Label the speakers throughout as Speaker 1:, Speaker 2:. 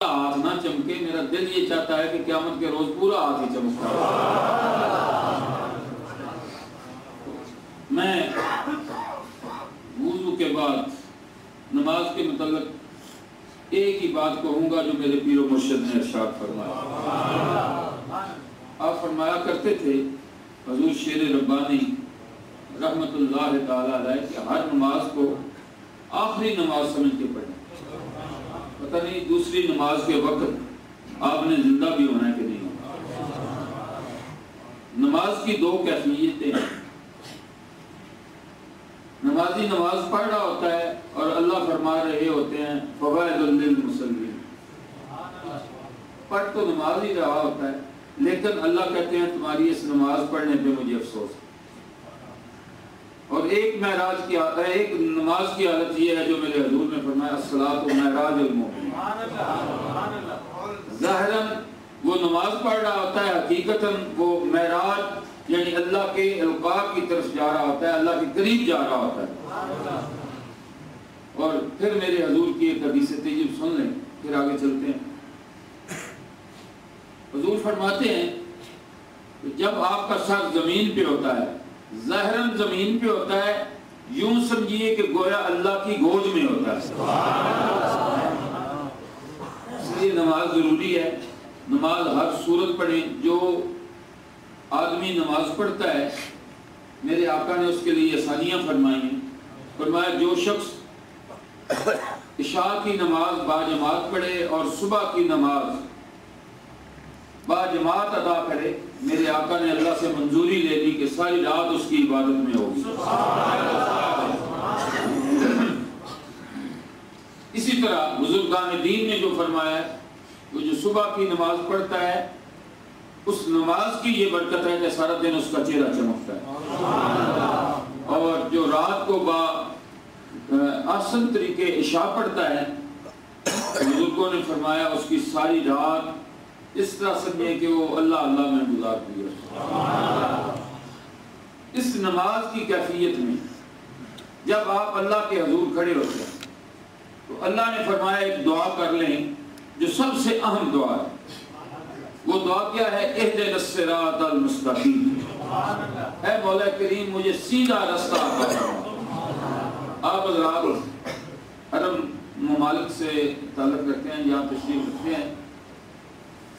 Speaker 1: ہاتھ نہ چمکے، میرا دل یہ چاہتا ہے کہ قیامت کے روز پورا ہاتھ ہی چمکتا ہے۔ میں وضو کے بعد نماز کے متعلق ایک ہی بات کہوں گا جو میرے پیر و مرشد نے ارشاد فرمایا۔ آپ فرمایا کرتے تھے حضور شیر ربانی رحمت اللہ تعالی علیہ کہ ہر نماز کو آخری نماز سمجھ کے پڑھیں۔ پتہ نہیں دوسری نماز کے وقت آپ نے زندہ بھی ہونا ہے کہ نہیں ہونا۔ نماز کی دو کیفیتیں ہیں۔ نمازی نماز پڑھ رہا ہوتا ہے اور اللہ فرما رہے ہوتے ہیں فوائد للمصلین، پڑھ تو نماز ہی رہا ہوتا ہے لیکن اللہ کہتے ہیں تمہاری اس نماز پڑھنے پہ مجھے افسوس ہے۔ اور ایک نماز کی حالت یہ ہے جو میرے حضور نے فرمایا الصلاۃ معراج المومن، ظاہراً وہ نماز پڑھ رہا ہوتا ہے، حقیقتاً وہ معراج یعنی اللہ کے القاء کی طرف جا رہا ہوتا ہے، اللہ کے قریب جا رہا ہوتا ہے۔ اور پھر میرے حضور کی ایک حدیث طیب سن لیں پھر آگے چلتے ہیں۔ حضور فرماتے ہیں کہ جب آپ کا سر زمین پہ ہوتا ہے، ظاہراً زمین پہ ہوتا ہے، یوں سمجھیے کہ گویا اللہ کی گود میں ہوتا ہے۔ اس لیے نماز ضروری ہے، نماز ہر صورت پڑھیں۔ جو آدمی نماز پڑھتا ہے میرے آقا نے اس کے لیے آسانیاں فرمائی ہیں۔ فرمایا جو شخص عشاء کی نماز باجماعت پڑھے اور صبح کی نماز باجماعت ادا کرے، میرے آقا نے اللہ سے منظوری لے لی کہ ساری رات اس کی عبادت میں ہوگی۔ اسی طرح بزرگان دین نے جو فرمایا ہے وہ جو صبح کی نماز پڑھتا ہے اس نماز کی یہ برکت ہے کہ سارا دن اس کا چہرہ چمکتا ہے، اور جو رات کو آسن طریقے عشاء پڑھتا ہے بزرگوں نے فرمایا اس کی ساری رات اس طرح سمجھے کہ وہ اللہ اللہ میں گزار دیا۔ اس نماز کی کیفیت میں جب آپ اللہ کے حضور کھڑے ہوتے ہیں تو اللہ نے فرمایا ایک دعا کر لیں جو سب سے اہم دعا ہے۔ وہ دعا کیا ہے؟ اہدنا الصراط المستقیم، اے مولا کریم مجھے سیدھا رستہ عطا فرما۔ آپ حضرات عرب ممالک سے تعلق رکھتے ہیں، یہاں تشریف رکھتے ہیں،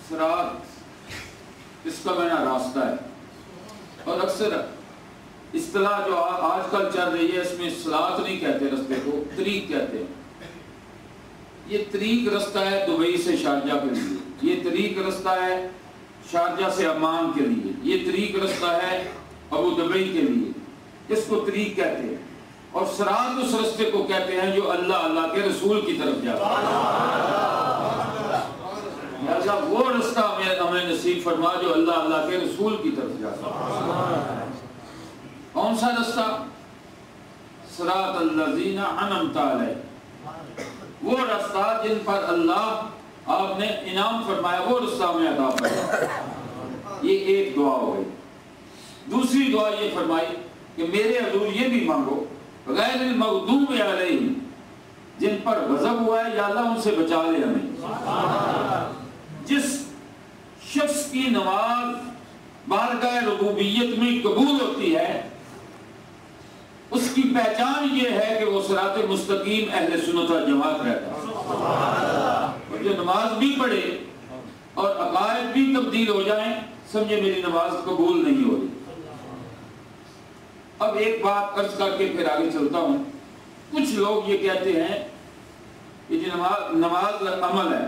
Speaker 1: صراط اس کا معنی راستہ ہے، اور اکثر اصطلاح جو آج کل چل رہی ہے اس میں صراط نہیں کہتے رستے کو، طریق کہتے ہیں۔ یہ طریق رستہ ہے دبئی سے شارجہ کے لیے، یہ طریق رستہ ہے شارجہ سے عمان کے لیے، یہ طریق رستہ ہے ابو ظبی کے لیے، اس کو طریق کہتے ہیں۔ اور صراط اس رستے کو کہتے ہیں جو اللہ اللہ کے رسول کی طرف جاتا ہے۔ اللہ وہ رستہ ہمیں نصیب فرما جو اللہ اللہ کے رسول کی طرف جاتا ہے۔ کون سا رستہ؟ صراط الذین انعمت علیہم، وہ رستہ جن پر اللہ آپ نے انعام فرمایا، وہ رستہ ہمیں عطا فرمایا۔ یہ ایک دعا ہو گئی۔ دوسری دعا یہ فرمائی کہ میرے حضور یہ بھی مانگو غیر المغضوب علیہم، جن پر غضب ہوا ہے یا اللہ ان سے بچا لے ہمیں۔ جس شخص کی نماز بارگاہ ربوبیت میں قبول ہوتی ہے اس کی پہچان یہ ہے کہ وہ صراط مستقیم اہل سنت و جماعت رہتا ہے۔ اور جو نماز بھی پڑھے اور عقائد بھی تبدیل ہو جائیں سمجھے میری نماز قبول نہیں ہو رہی۔ اب ایک بات عرض کر کے پھر آگے چلتا ہوں۔ کچھ لوگ یہ کہتے ہیں کہ جی نماز عمل ہے،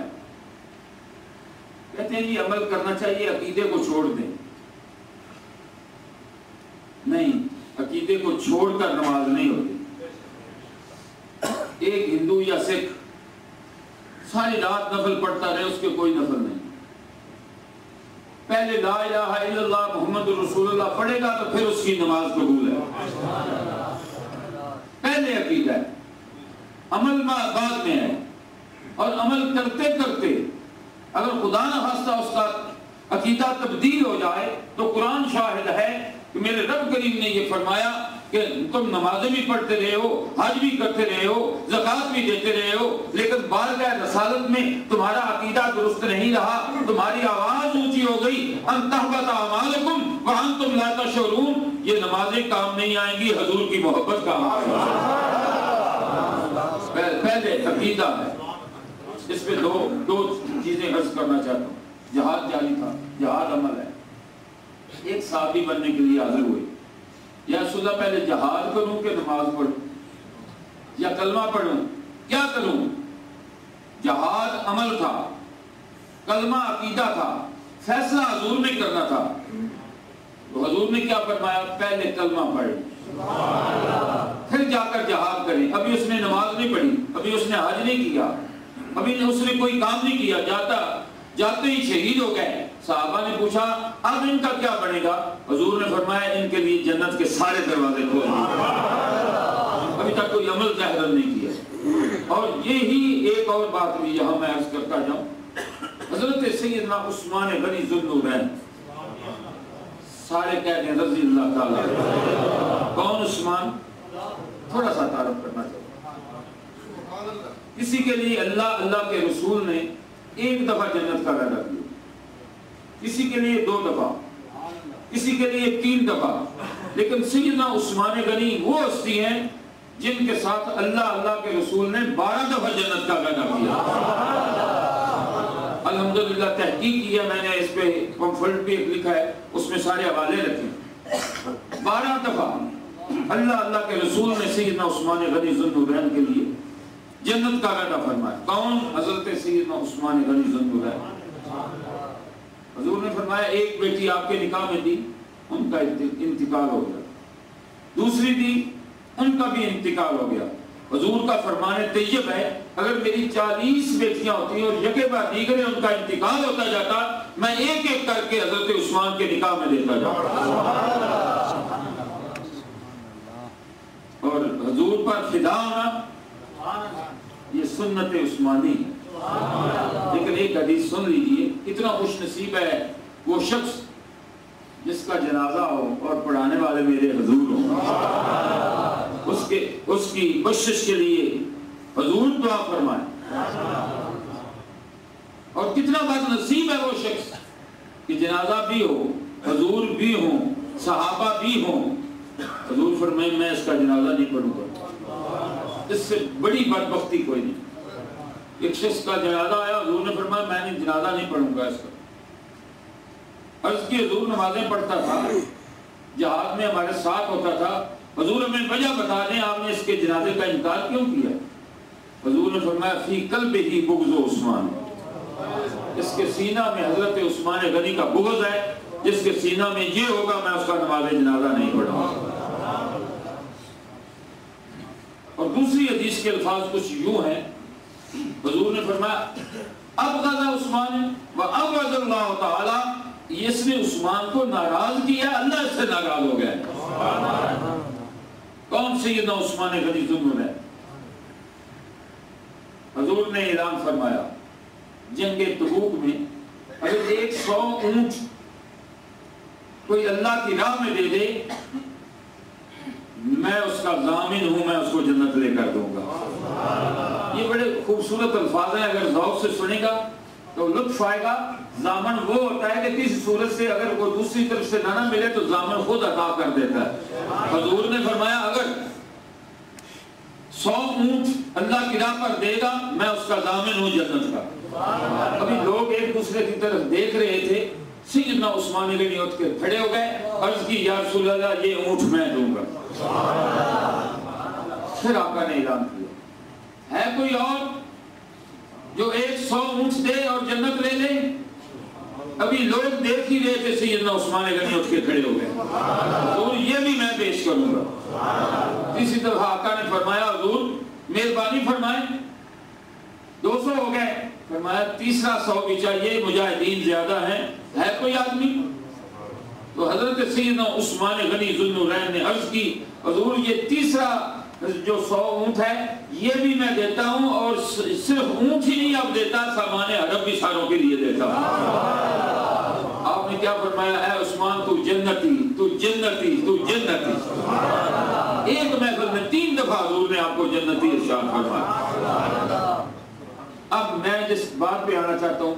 Speaker 1: کہتے ہیں جی عمل کرنا چاہیے، عقیدے کو چھوڑ دیں۔ نہیں، عقیدے کو چھوڑ کر نماز نہیں ہوتی۔ ایک ہندو یا سکھ ساری رات نفل پڑھتا رہے، اس کے کوئی نفل نہیں۔ پہلے لا الہ الا اللہ محمد رسول اللہ پڑھے گا تو پھر اس کی نماز قبول ہے۔ پہلے عقیدہ ہے، عمل بعد میں ہے۔ اور عمل کرتے کرتے اگر خدا نہ خواستہ اس کا عقیدہ تبدیل ہو جائے تو قرآن شاہد ہے کہ میرے رب کریم نے یہ فرمایا کہ تم نمازیں بھی پڑھتے رہے ہو، حج بھی کرتے رہے ہو، زکوٰۃ بھی دیتے رہے ہو، لیکن بارگاہ رسالت میں تمہارا عقیدہ درست نہیں رہا، تمہاری آواز اونچی ہو گئی، ان تحبط اعمالکم وانتم لا تشعرون، یہ نمازیں کام نہیں آئیں گی، حضور کی محبت کام آئے گی۔ پہلے عقیدہ ہے، اس پہ دو چیزیں عرض کرنا چاہتا ہوں۔ جہاد جاری تھا، جہاد عمل ہے۔ ایک صحابی بننے کے لیے حاضر ہوئے، یا رسول اللہ پہلے جہاد کروں کہ نماز پڑھوں یا کلمہ پڑھوں، کیا کروں؟ جہاد عمل تھا، کلمہ عقیدہ تھا، فیصلہ حضور نے کرنا تھا۔ تو حضور نے کیا فرمایا؟ پہلے کلمہ پڑھ، پھر جا کر جہاد کریں۔ ابھی اس نے نماز نہیں پڑھی، ابھی اس نے حج نہیں کیا، ابھی اس نے کوئی کام نہیں کیا، جاتے ہی شہید ہو گئے۔ صحابہ نے پوچھا اب ان کا کیا بنے گا؟ حضور نے فرمایا ان کے لیے جنت کے سارے دروازے کھول دیے، ابھی تک کوئی عمل ظاہر نہیں کیا۔ اور یہی ایک اور بات بھی یہاں میں عرض کرتا جاؤں، حضرت سیدنا عثمان غنی ذوالنورین، سارے کہہ دیں رضی اللہ تعالیٰ۔ کون عثمان؟ تھوڑا سا تعارف کرنا چاہتا۔ کسی کے لیے اللہ کے رسول نے ایک دفعہ جنت کا وعدہ کیا، کسی کے لیے 2 دفعہ، کسی کے لیے 3 دفعہ، لیکن سیدنا عثمان غنی وہ ہستی ہیں جن کے ساتھ اللہ کے رسول نے 12 دفعہ جنت کا وعدہ کیا۔ الحمدللہ تحقیق کیا میں نے، اس پہ پمفلٹ بھی ایک لکھا ہے، اس میں سارے حوالے رکھے۔ 12 دفعہ اللہ کے رسول نے سیدنا عثمان غنی ذوالنورین کے لیے جنت کا وعدہ فرمایا۔ کون؟ حضرت سیدنا عثمان غنی ذوالنورین۔ حضور نے فرمایا ایک بیٹی آپ کے نکاح میں دی، ان کا انتقال ہو گیا، دوسری دی، ان کا بھی انتقال ہو گیا۔ حضور کا فرمان طیب ہے اگر میری 40 بیٹیاں ہوتی اور یکے بعد دیگرے ان کا انتقال ہوتا جاتا، میں ایک ایک کر کے حضرت عثمان کے نکاح میں دیتا جاتا۔ اور حضور پر فدا ہونا یہ سنت عثمانی ہے۔ لیکن ایک حدیث سن لیجئے، اتنا خوش نصیب ہے وہ شخص جس کا جنازہ ہو اور پڑھانے والے میرے حضور ہوں، اس کی بخشش کے لیے حضور دعا فرمائے۔ اور کتنا بد نصیب ہے وہ شخص کہ جنازہ بھی ہو، حضور بھی ہوں، صحابہ بھی ہوں، حضور فرمائے میں اس کا جنازہ نہیں پڑھوں گا۔ اس سے بڑی بدبختی کوئی نہیں۔ ایک شخص کا جنازہ آیا، حضور نے فرمایا میں نے جنازہ نہیں پڑھوں گا اس کا۔ عرض کی حضور نمازیں پڑھتا تھا، جہاد میں ہمارے ساتھ ہوتا تھا، حضور ہمیں وجہ بتا دیں آپ نے اس کے جنازے کا انکار کیوں کیا؟ حضور نے فرمایا فی قلبہ بغض عثمان، اس کے سینہ میں حضرت عثمان غنی کا بغض ہے، جس کے سینہ میں یہ ہوگا میں اس کا نماز جنازہ نہیں پڑھوں گا۔ اور دوسری حدیث کے الفاظ کچھ یوں ہیں، حضور نے فرمایا ابغض عثمان و ابغض اللہ تعالی، اس نے عثمان کو ناراض کیا، اللہ اس سے ناراض ہو گیا۔ کون سیدنا عثمان غنی ذوالنورین؟ حضور نے اعلان فرمایا جنگ تبوک میں اگر 100 اونٹ کوئی اللہ کی راہ میں دے دے، میں اس کا ضامن ہوں، میں اس کو جنت لے کر دوں گا۔ یہ بڑے خوبصورت الفاظ ہیں، اگر ذوق سے سنے گا تو لطف آئے گا۔ ضامن وہ ہوتا ہے کہ کسی صورت سے اگر کوئی دوسری طرف سے نہ ملے تو ضامن خود عطا کر دیتا ہے۔ حضور نے فرمایا اگر 100 اونٹ اللہ کی راہ پر دے گا میں اس کا ضامن ہوں جنت کا۔ ابھی لوگ ایک دوسرے کی طرف دیکھ رہے تھے، سیدنا عثمان غنی اٹھ کے کھڑے ہو گئے، عرض کی یا رسول اللہ یہ اونٹ میں دوں گا۔ پھر آقا نے اعلان کیا ہے کوئی اور جو 100 اونٹ دے اور جنت لے لے؟ ابھی لوگ دیکھ ہی رہے تھے، سیدنا عثمان غنی اٹھ کے کھڑے ہو گئے، حضور یہ بھی میں پیش کروں گا۔ تیسری دفعہ آقا نے فرمایا حضور مہربانی فرمائیں، 200 ہو گئے، فرمایا تیسرا 100 بھی چاہیے، مجاہدین زیادہ ہیں، ہے کوئی آدمی؟ تو حضرت سیدنا عثمان غنی ذوالنورین نے عرض کی حضور یہ تیسرا جو 100 اونٹ ہے یہ بھی میں دیتا ہوں، اور صرف اونٹ ہی نہیں اب دیتا، سامان حرب بھی ساروں کے لیے دیتا ہوں۔ آپ نے کیا فرمایا؟ اے عثمان تو جنتی، تو تو جنتی، تو جنتی۔ ایک محفل میں 3 دفعہ حضور نے آپ کو جنتی ارشاد فرمایا۔ اب میں جس بات پہ آنا چاہتا ہوں